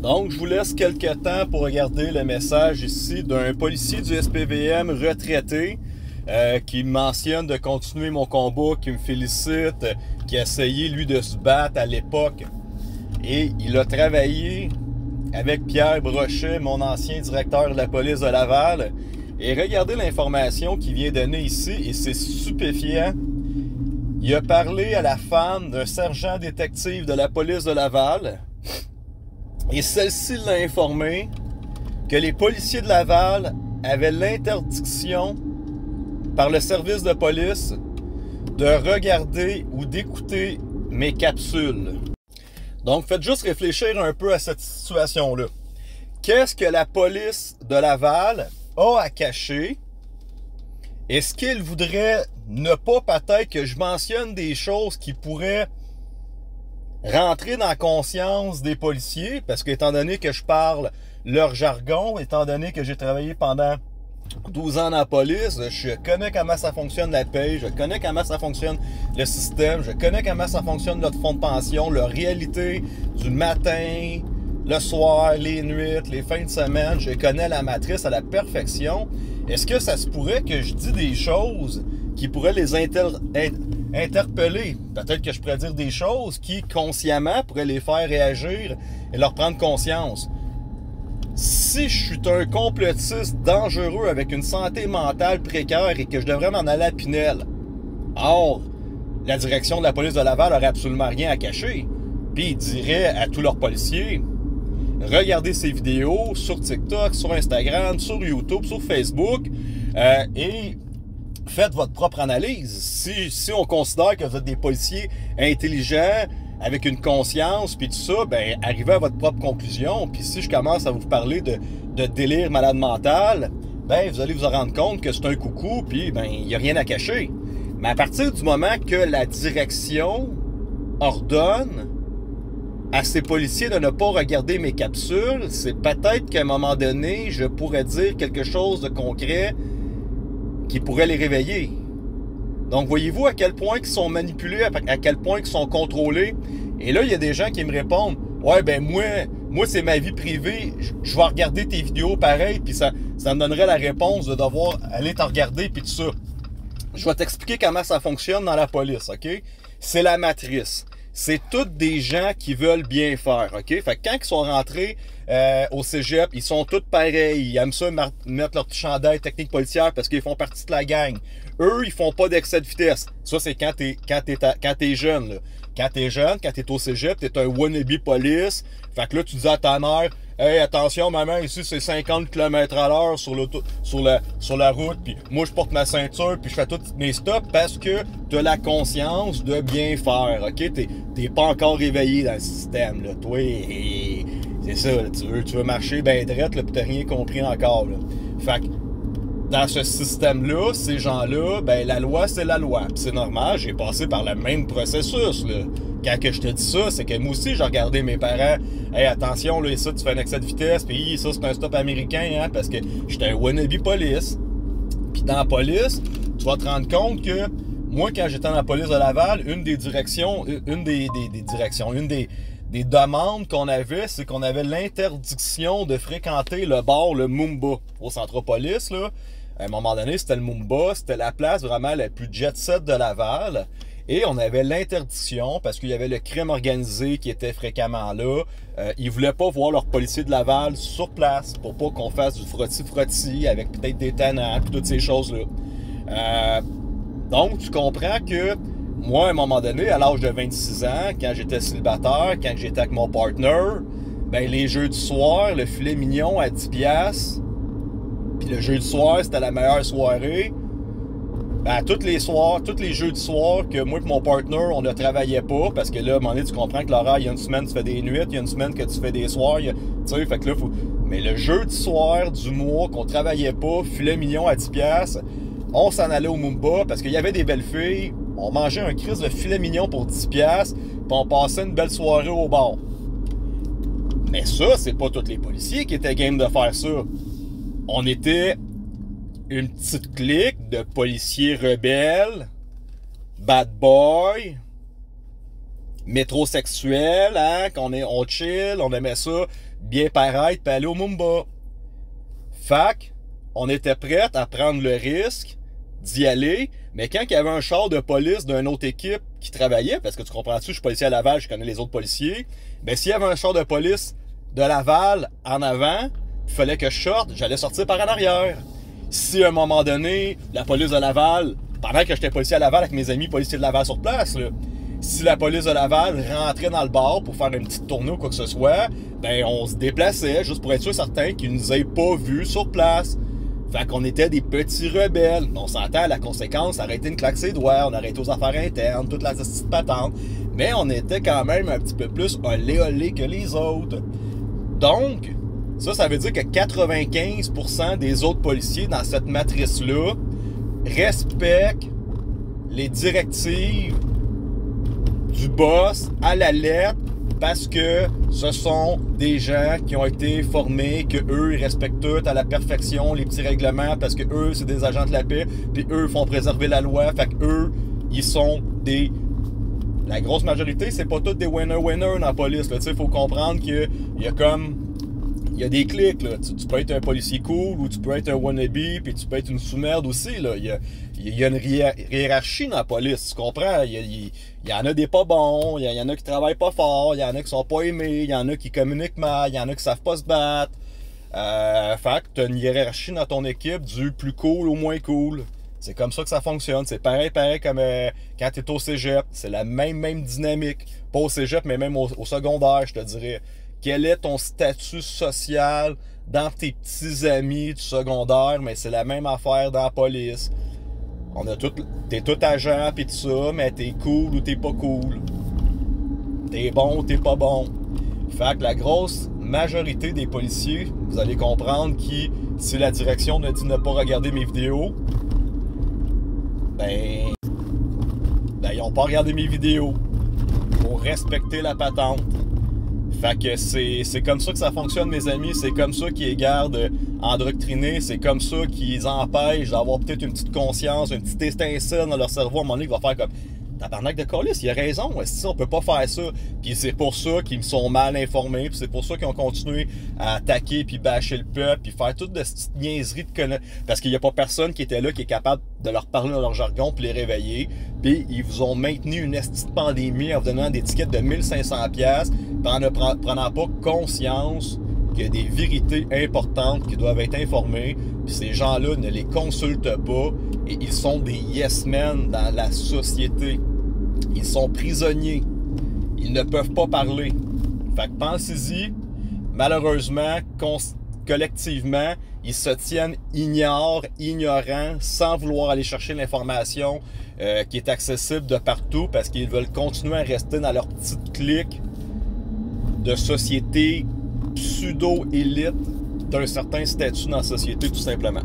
Donc, je vous laisse quelques temps pour regarder le message ici d'un policier du SPVM retraité qui me mentionne de continuer mon combat, qui me félicite, qui a essayé, lui, de se battre à l'époque. Et il a travaillé avec Pierre Brochet, mon ancien directeur de la police de Laval. Et regardez l'information qu'il vient donner ici, et c'est stupéfiant. Il a parlé à la femme d'un sergent détective de la police de Laval. Et celle-ci l'a informé que les policiers de Laval avaient l'interdiction par le service de police de regarder ou d'écouter mes capsules. Donc, faites juste réfléchir un peu à cette situation-là. Qu'est-ce que la police de Laval a à cacher? Est-ce qu'il voudrait ne pas peut-être que je mentionne des choses qui pourraient rentrer dans la conscience des policiers? Parce qu'étant donné que je parle leur jargon, étant donné que j'ai travaillé pendant 12 ans dans la police, je connais comment ça fonctionne la paye, je connais comment ça fonctionne le système, je connais comment ça fonctionne notre fonds de pension, leur réalité du matin, le soir, les nuits, les fins de semaine, je connais la matrice à la perfection. Est-ce que ça se pourrait que je dise des choses qui pourraient les interpeller? Peut-être que je pourrais dire des choses qui, consciemment, pourraient les faire réagir et leur prendre conscience. Si je suis un complotiste dangereux avec une santé mentale précaire et que je devrais m'en aller à Pinel, or, la direction de la police de Laval n'aurait absolument rien à cacher, puis ils diraient à tous leurs policiers, regardez ces vidéos sur TikTok, sur Instagram, sur YouTube, sur Facebook, et faites votre propre analyse. Si on considère que vous êtes des policiers intelligents, avec une conscience, puis tout ça, ben arrivez à votre propre conclusion. Puis si je commence à vous parler de délire malade mental, ben vous allez vous rendre compte que c'est un coucou, puis ben il n'y a rien à cacher. Mais à partir du moment que la direction ordonne à ces policiers de ne pas regarder mes capsules, c'est peut-être qu'à un moment donné, je pourrais dire quelque chose de concret qui pourrait les réveiller. Donc, voyez-vous à quel point ils sont manipulés, à quel point ils sont contrôlés. Et là, il y a des gens qui me répondent, « Ouais, ben moi c'est ma vie privée, je vais regarder tes vidéos pareil, puis ça me donnerait la réponse de devoir aller te regarder, puis tout ça. » Je vais t'expliquer comment ça fonctionne dans la police, OK? C'est la matrice. C'est tous des gens qui veulent bien faire, OK? Fait que quand ils sont rentrés au cégep, ils sont tous pareils. Ils aiment ça mettre leur petit chandail technique policière parce qu'ils font partie de la gang. Eux, ils font pas d'excès de vitesse. Ça, c'est quand t'es jeune, là. Quand t'es jeune, quand t'es au cégep, t'es un wannabe police. Fait que là, tu dis à ta mère, « Hey, attention, maman, ici, c'est 50 km/h sur la route. Puis moi, je porte ma ceinture, puis je fais tous mes stops parce que t'as la conscience de bien faire, OK? T'es pas encore réveillé dans le système, là. Toi, c'est ça, là, tu veux marcher ben drette, là, puis t'as rien compris encore, là. Fait que dans ce système-là, ces gens-là, ben la loi, c'est la loi. Puis c'est normal, j'ai passé par le même processus, là. Quand que je te dis ça, c'est que moi aussi, j'ai regardé mes parents. Hey, attention, là, ça, tu fais un excès de vitesse, puis ça, c'est un stop américain, hein, parce que j'étais un wannabe police. Puis dans la police, tu vas te rendre compte que moi, quand j'étais dans la police de Laval, une des demandes qu'on avait, c'est qu'on avait l'interdiction de fréquenter le bar, le Mumba, au Centropolis, là. À un moment donné, c'était le Mumba, c'était la place vraiment la plus jet-set de Laval. Et on avait l'interdiction parce qu'il y avait le crime organisé qui était fréquemment là. Ils voulaient pas voir leurs policiers de Laval sur place pour pas qu'on fasse du frotti-frotti avec peut-être des tannants et toutes ces choses-là. Donc, tu comprends que moi, à un moment donné, à l'âge de 26 ans, quand j'étais célibataire, quand j'étais avec mon partner, ben les jeux du soir, le filet mignon à 10$, puis le jeu du soir, c'était la meilleure soirée. Ben, tous les jeux du soir que moi et mon partner, on ne travaillait pas, parce que là, à un moment donné, tu comprends que l'horaire, il y a une semaine, tu fais des nuits, il y a une semaine que tu fais des soirs, tu sais, fait que là, Mais le jeu du soir, du mois, qu'on travaillait pas, filet mignon à 10$, on s'en allait au Mumba, parce qu'il y avait des belles filles, on mangeait un crise de filet mignon pour 10$, puis on passait une belle soirée au bar. Mais ça, c'est pas tous les policiers qui étaient game de faire ça. On était une petite clique de policiers rebelles, bad boys, métrosexuel, hein, on chill, on aimait ça, bien paraître, puis aller au Mumba. Fac, on était prêts à prendre le risque d'y aller, mais quand il y avait un char de police d'une autre équipe qui travaillait, parce que tu comprends-tu, je suis policier à Laval, je connais les autres policiers, ben s'il y avait un char de police de Laval en avant, il fallait que je sorte, j'allais sortir par en arrière. Si à un moment donné, la police de Laval, pendant que j'étais policier à Laval avec mes amis policiers de Laval sur place, là, si la police de Laval rentrait dans le bar pour faire une petite tournée ou quoi que ce soit, ben on se déplaçait juste pour être sûr certain qu'ils nous aient pas vus sur place. Fait qu'on était des petits rebelles. On s'entend, la conséquence, arrêter de claquer ses doigts, on arrêtait aux affaires internes, toute la petite patente. Mais on était quand même un petit peu plus olé que les autres. Donc, ça veut dire que 95% des autres policiers dans cette matrice-là respectent les directives du boss à la lettre parce que ce sont des gens qui ont été formés, que eux ils respectent tout à la perfection, les petits règlements, parce que eux c'est des agents de la paix, puis eux font préserver la loi, fait que eux ils sont des... La grosse majorité, c'est pas tous des winner dans la police, là, tu sais, il faut comprendre qu'il y a comme... Il y a des clics, là. Tu peux être un policier cool ou tu peux être un wannabe, puis tu peux être une sous-merde aussi, là. Il y a une hiérarchie dans la police, tu comprends? Il y en a des pas bons, il y en a qui travaillent pas fort, il y en a qui sont pas aimés, il y en a qui communiquent mal, il y en a qui savent pas se battre. Fait que t'as une hiérarchie dans ton équipe du plus cool au moins cool. C'est comme ça que ça fonctionne. C'est pareil comme quand t'es au cégep. C'est la même dynamique. Pas au cégep, mais même au secondaire, je te dirais. Quel est ton statut social dans tes petits amis du secondaire, mais c'est la même affaire dans la police. T'es tout agent pis tout ça, mais t'es cool ou t'es pas cool. T'es bon ou t'es pas bon. Fait que la grosse majorité des policiers, vous allez comprendre qui, si la direction ne dit ne pas regarder mes vidéos, ben ils ont pas regardé mes vidéos. Pour respecter la patente. Fait que c'est comme ça que ça fonctionne, mes amis. C'est comme ça qu'ils les gardent endoctrinés. C'est comme ça qu'ils empêchent d'avoir peut-être une petite conscience, une petite étincelle dans leur cerveau à un moment donné qui va faire comme tabarnak de colis, il a raison, on peut pas faire ça. Puis c'est pour ça qu'ils me sont mal informés, puis c'est pour ça qu'ils ont continué à attaquer, puis bâcher le peuple, puis faire toute de cette niaiserie de connaître. Parce qu'il n'y a pas personne qui était là qui est capable de leur parler dans leur jargon, puis les réveiller. Puis ils vous ont maintenu une petite pandémie en vous donnant des tickets de 1500$, puis en ne prenant pas conscience qu'il y a des vérités importantes qui doivent être informées, puis ces gens-là ne les consultent pas, et ils sont des yes-men dans la société. Ils sont prisonniers. Ils ne peuvent pas parler. Fait que pensez-y, malheureusement, collectivement, ils se tiennent ignorants, sans vouloir aller chercher l'information qui est accessible de partout, parce qu'ils veulent continuer à rester dans leur petite clique de société pseudo-élite d'un certain statut dans la société, tout simplement.